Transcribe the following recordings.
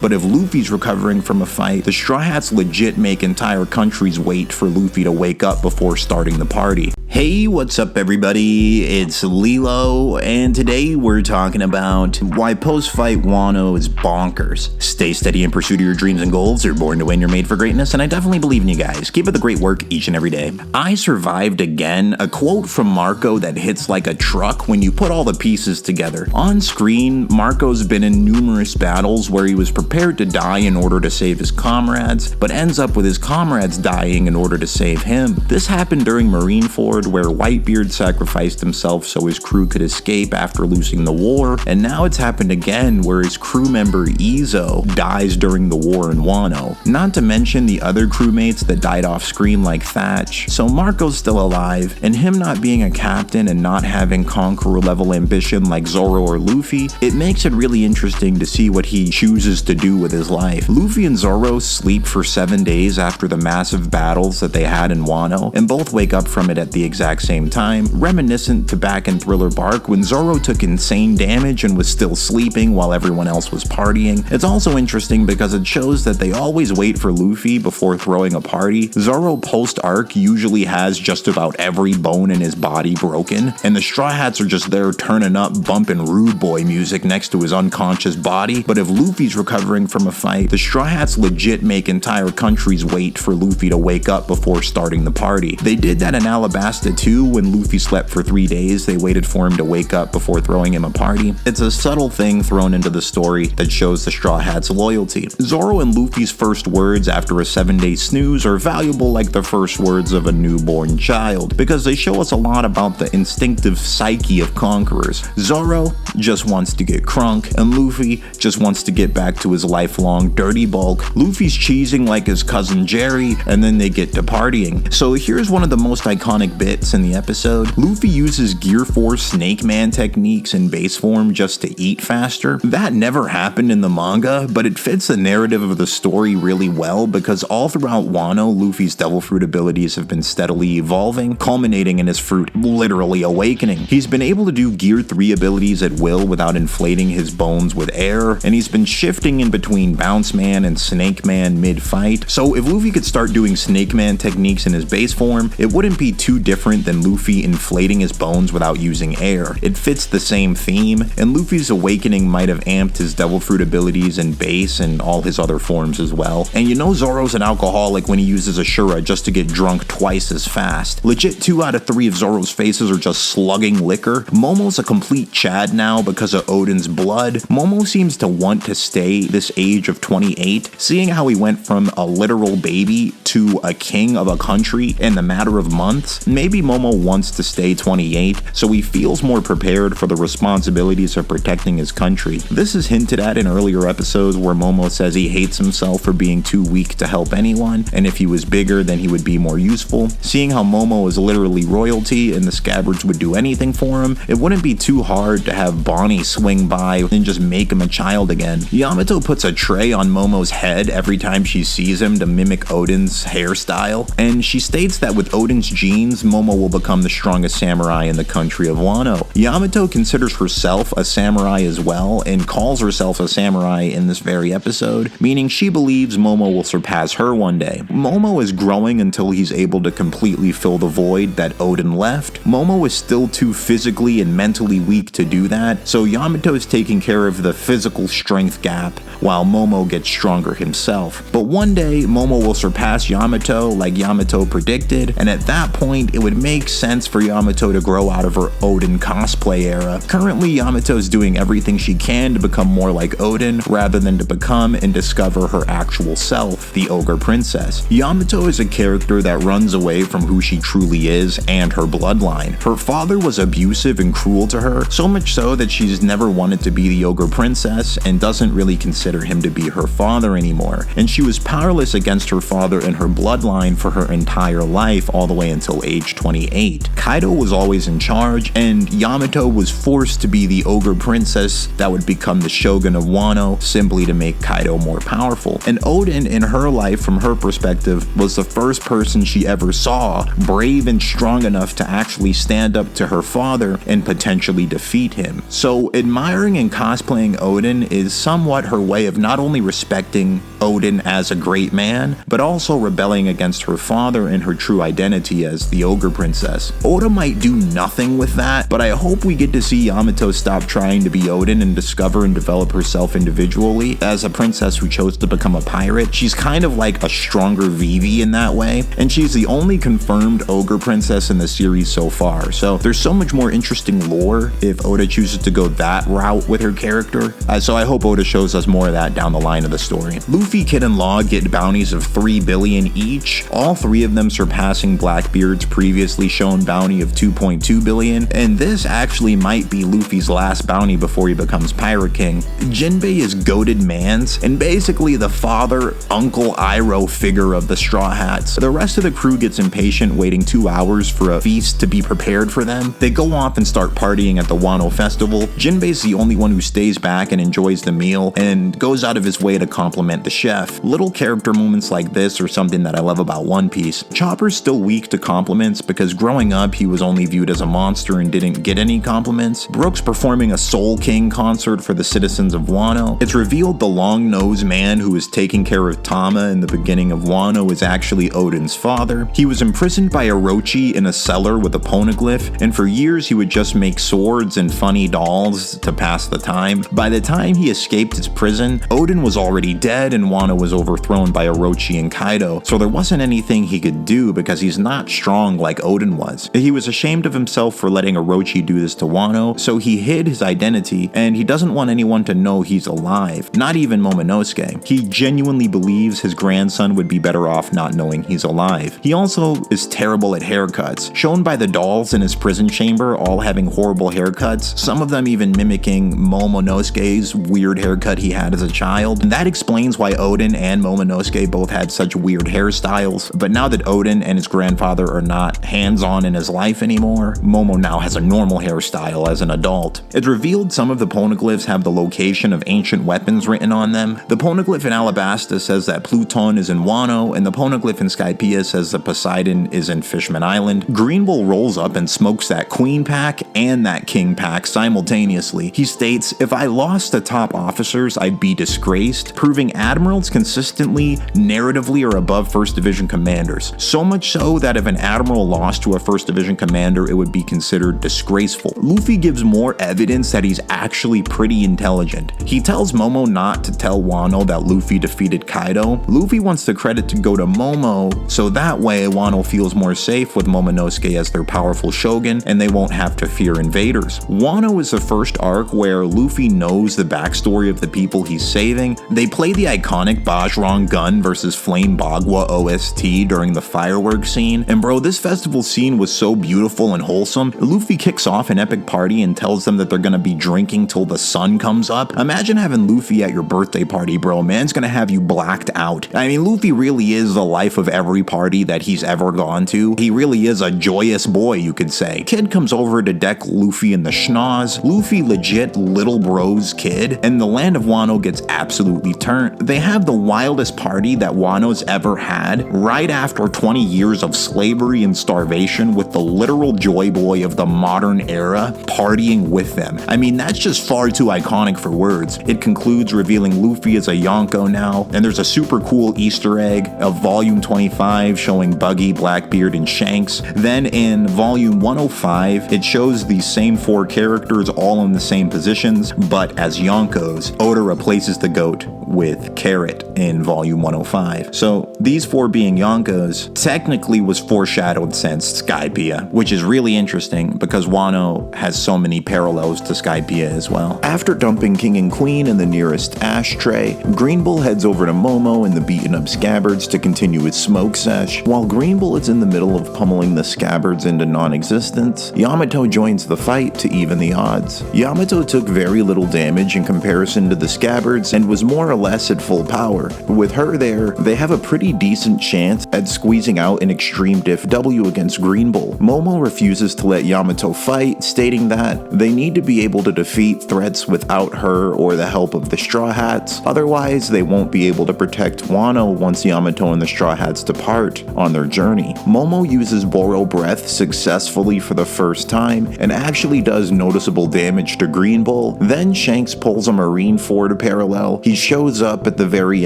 But if Luffy's recovering from a fight, the Straw Hats legit make entire countries wait for Luffy to wake up before starting the party. Hey, what's up everybody? It's LeeLos, and today we're talking about why post-fight Wano is bonkers. Stay steady in pursuit of your dreams and goals. You're born to win, you're made for greatness, and I definitely believe in you guys. Keep up the great work each and every day. I survived again, a quote from Marco that hits like a truck when you put all the pieces together. On screen, Marco's been in numerous battles where he was prepared to die in order to save his comrades, but ends up with his comrades dying in order to save him. This happened during Marineford, where Whitebeard sacrificed himself so his crew could escape after losing the war, and now it's happened again where his crew member Izo dies during the war in Wano. Not to mention the other crewmates that died off screen like Thatch. So Marco's still alive, and him not being a captain and not having conqueror level ambition like Zoro or Luffy, it makes it really interesting to see what he chooses to do with his life. Luffy and Zoro sleep for 7 days after the massive battles that they had in Wano, and both wake up from it at the exact same time, reminiscent to back in Thriller Bark when Zoro took insane damage and was still sleeping while everyone else was partying. It's also interesting because it shows that they always wait for Luffy before throwing a party. Zoro post-arc usually has just about every bone in his body broken, and the Straw Hats are just there turning up, bumping Rude Boy music next to his unconscious body. But if Luffy's recovering from a fight, the Straw Hats legit make entire countries wait for Luffy to wake up before starting the party. They did that in Alabasta too. When Luffy slept for 3 days, they waited for him to wake up before throwing him a party. It's a subtle thing thrown into the story that shows the Straw Hats' loyalty. Zoro and Luffy's first words after a 7-day snooze are valuable like the first words of a newborn child, because they show us a lot about the instinctive psyche of conquerors. Zoro just wants to get crunk, and Luffy just wants to get back to his lifelong dirty bulk. Luffy's cheesing like his cousin Jerry, and then they get to partying. So here's one of the most iconic bits in the episode. Luffy uses Gear 4 Snake Man techniques in base form just to eat faster. That never happened in the manga, but it fits the narrative of the story really well because all throughout Wano, Luffy's Devil Fruit abilities have been steadily evolving, culminating in his fruit literally awakening. He's been able to do Gear 3 abilities at will without inflating his bones with air, and he's been shifting in between Bounce Man and Snake Man mid-fight. So if Luffy could start doing Snake Man techniques in his base form, it wouldn't be too different than Luffy inflating his bones without using air. It fits the same theme, and Luffy's awakening might have amped his Devil Fruit abilities in base and all his other forms as well. And you know Zoro's an alcoholic when he uses Ashura just to get drunk twice as fast. Legit 2 out of 3 of Zoro's faces are just slugging liquor. Momo's a complete Chad now because of Odin's blood. Momo seems to want to stay this age of 28, seeing how he went from a literal baby to a king of a country in the matter of months. Maybe Momo wants to stay 28, so he feels more prepared for the responsibilities of protecting his country. This is hinted at in earlier episodes where Momo says he hates himself for being too weak to help anyone, and if he was bigger then he would be more useful. Seeing how Momo is literally royalty and the Scabbards would do anything for him, it wouldn't be too hard to have Bonnie swing by and just make him a child again. Yamato puts a tray on Momo's head every time she sees him to mimic Odin's hairstyle, and she states that with Odin's genes, Momo will become the strongest samurai in the country of Wano. Yamato considers herself a samurai as well, and calls herself a samurai in this very episode, meaning she believes Momo will surpass her one day. Momo is growing until he's able to completely fill the void that Odin left. Momo is still too physically and mentally weak to do that, so Yamato is taking care of the physical strength gap while Momo gets stronger himself. But one day, Momo will surpass Yamato like Yamato predicted, and at that point, it would make sense for Yamato to grow out of her Odin cosplay era. Currently, Yamato is doing everything she can to become more like Odin, rather than to become and discover her actual self, the Ogre Princess. Yamato is a character that runs away from who she truly is and her bloodline. Her father was abusive and cruel to her, so much so that she's never wanted to be the Ogre Princess and doesn't really consider him to be her father anymore. And she was powerless against her father and her bloodline for her entire life, all the way until age March 28. Kaido was always in charge, and Yamato was forced to be the ogre princess that would become the shogun of Wano simply to make Kaido more powerful. And Oden, in her life, from her perspective, was the first person she ever saw brave and strong enough to actually stand up to her father and potentially defeat him. So admiring and cosplaying Oden is somewhat her way of not only respecting Oden as a great man, but also rebelling against her father and her true identity as the ogre princess. Oda might do nothing with that, but I hope we get to see Yamato stop trying to be Oden and discover and develop herself individually as a princess who chose to become a pirate. She's kind of like a stronger Vivi in that way, and she's the only confirmed ogre princess in the series so far. So there's so much more interesting lore if Oda chooses to go that route with her character. So I hope Oda shows us more of that down the line of the story. Luffy, Kid, and Law get bounties of 3 billion each, all 3 of them surpassing Blackbeard's previously shown bounty of 2.2 billion, and this actually might be Luffy's last bounty before he becomes Pirate King. Jinbei is goated Mans, and basically the father, Uncle Iroh figure of the Straw Hats. The rest of the crew gets impatient waiting 2 hours for a feast to be prepared for them. They go off and start partying at the Wano festival. Jinbei's the only one who stays back and enjoys the meal and goes out of his way to compliment the chef. Little character moments like this are something that I love about One Piece. Chopper's still weak to compliments because growing up he was only viewed as a monster and didn't get any compliments. Brook's performing a Soul King concert for the citizens of Wano. It's revealed the long-nosed man who was taking care of Tama in the beginning of Wano is actually Oden's father. He was imprisoned by Orochi in a cellar with a poneglyph, and for years he would just make swords and funny dolls to pass the time. By the time he escaped his prison, Oden was already dead and Wano was overthrown by Orochi and Kaido, so there wasn't anything he could do because he's not strong like Oden was. He was ashamed of himself for letting Orochi do this to Wano, so he hid his identity, and he doesn't want anyone to know he's alive, not even Momonosuke. He genuinely believes his grandson would be better off not knowing he's alive. He also is terrible at haircuts, shown by the dolls in his prison chamber all having horrible haircuts, some of them even mimicking Momonosuke's weird haircut he had as a child. And that explains why Oden and Momonosuke both had such weird hairstyles, but now that Oden and his grandfather are not hands-on in his life anymore, Momo now has a normal hairstyle as an adult. It's revealed some of the poneglyphs have the location of ancient weapons written on them. The poneglyph in Alabasta says that Pluton is in Wano, and the poneglyph in Skypiea says that Poseidon is in Fishman Island. Green Bull rolls up and smokes that Queen pack and that King pack simultaneously. He states, "If I lost to top officers, I'd be disgraced," proving admirals consistently, narratively are above First Division commanders. So much so that if an admiral lost to a First Division commander, it would be considered disgraceful. Luffy gives more evidence that he's actually pretty intelligent. He tells Momo not to tell Wano that Luffy defeated Kaido. Luffy wants the credit to go to Momo, so that way Wano feels more safe with Momonosuke as their powerful shogun, and they won't have to fear invaders. Wano is the first arc where Luffy knows the backstory of the people he's saving. They play the iconic Bajrang Gun versus Flame Bagua OST during the fireworks scene, and bro, this festival scene was so beautiful and wholesome. Luffy kicks off an epic party and tells them that they're gonna be drinking till the sun comes up. Imagine having Luffy at your birthday party, bro. Man's gonna have you blacked out. I mean, Luffy really is the life of every party that he's ever gone to. He really is a joyous boy, you could say. Kid comes over to deck Luffy in the schnoz. Luffy legit little bro's Kid, and the land of Wano gets absolutely turned. They have the wildest party that Wano's ever had, right after 20 years of slavery and starvation, with the literal joy boy of the modern era partying with them. I mean, that's just far too iconic for words. It concludes revealing Luffy as a Yonko now, and there's a super cool Easter egg of Volume 25 showing Buggy, Blackbeard, and Shanks. Then in Volume 105, it shows these same 4 characters all in the same positions, but as Yonkos. Oda replaces the goat with Carrot in Volume 105. So these 4 being Yonkos technically was foreshadowed since Skypiea, which is really interesting because Wano has so many parallels to Skypiea as well. After dumping King and Queen in the nearest ashtray, Green Bull heads over to Momo and the beaten up Scabbards to continue its smoke sesh. While Green Bull is in the middle of pummeling the Scabbards into non-existence, Yamato joins the fight to even the odds. Yamato took very little damage in comparison to the Scabbards and was more or less at full power. With her there, they have a pretty decent chance at squeezing out an extreme diff W against Green Bull. Momo refuses to let Yamato fight, stating that they need to be able to defeat threats without her or the help of the Straw Hats, otherwise they won't be able to protect Wano once Yamato and the Straw Hats depart on their journey. Momo uses Boro Breath successfully for the first time and actually does noticeable damage to Green Bull. Then Shanks pulls a Marineford parallel. He shows up at the very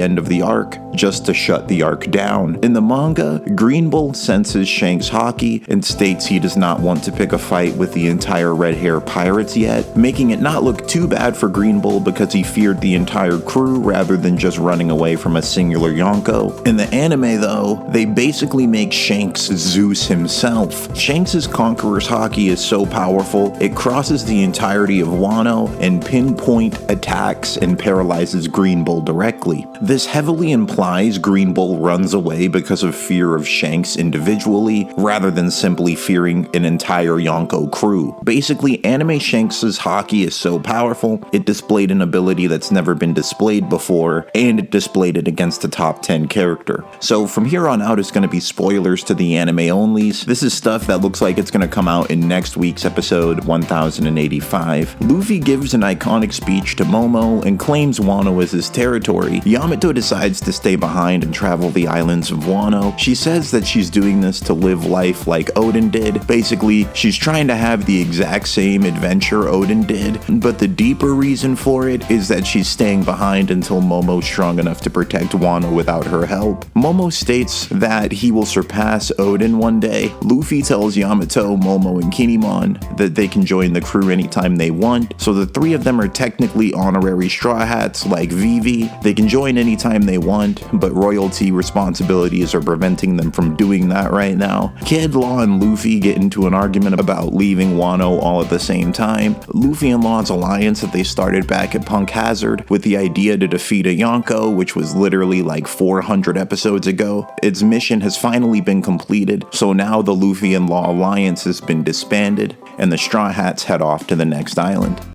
end of the arc just to shut the arc down. In the manga, Green Bull senses Shanks' haki and states he does not want to pick a fight with the entire Red Hair Pirates yet, making it not look too bad for Green Bull because he feared the entire crew rather than just running away from a singular Yonko. In the anime though, they basically make Shanks Zeus himself. Shanks' Conqueror's haki is so powerful, it crosses the entirety of Wano and pinpoint attacks and paralyzes Green Bull directly. This heavily implies Green Bull runs away because of fear of Shanks individually, rather than simply fearing an entire Yonko crew. Basically, anime Shanks' haki is so powerful, it displayed an ability that's never been displayed before, and it displayed it against a top 10 character. So from here on out, it's going to be spoilers to the anime onlys. This is stuff that looks like it's going to come out in next week's episode 1085. Luffy gives an iconic speech to Momo and claims Wano as his territory. Yamato decides to stay behind and travel the islands of Wano. She says that she's doing this to live life like Odin did. Basically, she's trying to have the exact same adventure Odin did, but the deeper reason for it is that she's staying behind until Momo's strong enough to protect Wano without her help. Momo states that he will surpass Odin one day. Luffy tells Yamato, Momo, and Kinemon that they can join the crew anytime they want, so the three of them are technically honorary Straw Hats like Vivi. They can join anytime they want, but royalty responsibilities are preventing them from doing that right now. Kid, Law, and Luffy get into an argument about leaving Wano all at the same time. Luffy and Law's alliance that they started back at Punk Hazard with the idea to defeat a Yonko, which was literally like 400 episodes ago. Its mission has finally been completed, so now the Luffy and Law alliance has been disbanded, and the Straw Hats head off to the next island.